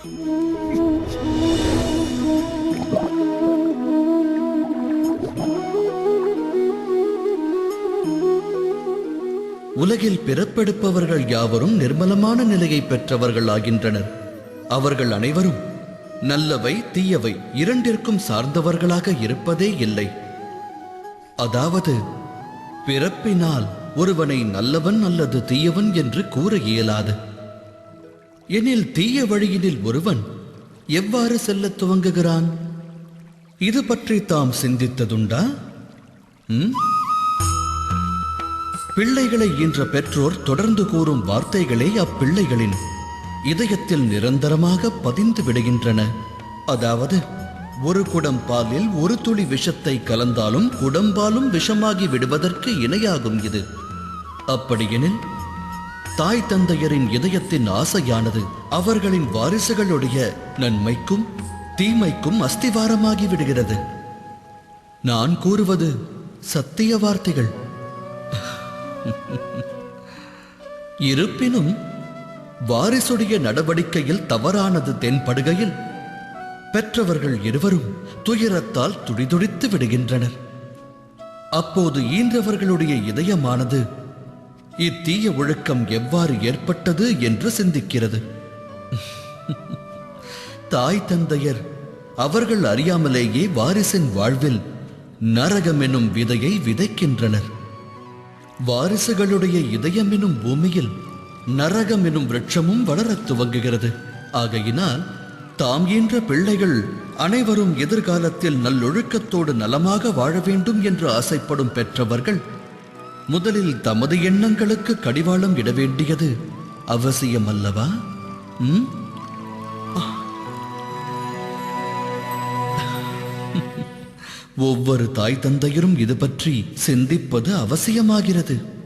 உலகில் பிறப்பெடுப்பவர்கள் யாவரும் நிர்மலமான நிலையை பெற்றவர்கள் ஆகின்றனர். அவர்கள் அனைவரும் நல்லவை தீயவை இரண்டிற்கும் சார்ந்தவர்களாக இருப்பதே இல்லை. அதாவது பிறப்பினால் ஒருவனை நல்லவன் அல்லது தீயவன் என்று கூற இயலாது. எனில் தீய வழியினில் ஒருவன் எவ்வாறு செல்ல துவங்குகிறான்? இது பற்றி தாம் சிந்தித்ததுண்டா? பிள்ளைகளை ஈன்ற பெற்றோர் தொடர்ந்து கூறும் வார்த்தைகளே அப்பிள்ளைகளின் இதயத்தில் நிரந்தரமாக பதிந்து விடுகின்றன. அதாவது ஒரு குடம் பாலில் ஒரு துளி விஷத்தை கலந்தாலும் குடம்பாலும் விஷமாகி விடுவதற்கு இணையாகும் இது. அப்படியெனில் தாய் தந்தையரின் இதயத்தின் ஆசையானது அவர்களின் வாரிசுகளுடைய நன்மைக்கும் தீமைக்கும் அஸ்திவாரமாகி விடுகிறது. நான் கூறுவது சத்திய வார்த்தைகள். இருப்பினும் வாரிசுடைய நடவடிக்கையில் தவறானது தென்படுகையில் பெற்றவர்கள் இருவரும் துயரத்தால் துடிதுடித்து விடுகின்றனர். அப்போது ஈன்றவர்களுடைய இதயமானது இத்தீய ஒழுக்கம் எவ்வாறு ஏற்பட்டது என்று சிந்திக்கிறது. தாய் தந்தையர் அவர்கள் அறியாமலேயே வாரிசின் வாழ்வில் நரகம் எனும் விதையை விதைக்கின்றனர். வாரிசுகளுடைய இதயம் எனும் பூமியில் நரகம் எனும் விருட்சமும் வளரத் துவங்குகிறது. ஆகையினால் தாம் ஈன்ற பிள்ளைகள் அனைவரும் எதிர்காலத்தில் நல்லொழுக்கத்தோடு நலமாக வாழ வேண்டும் என்று ஆசைப்படும் பெற்றவர்கள் முதலில் தமது எண்ணங்களுக்கு கடிவாளம் இட வேண்டியது அவசியம் அல்லவா? ஒவ்வொரு தாய் தந்தையரும் இது பற்றி சிந்திப்பது அவசியமாகிறது.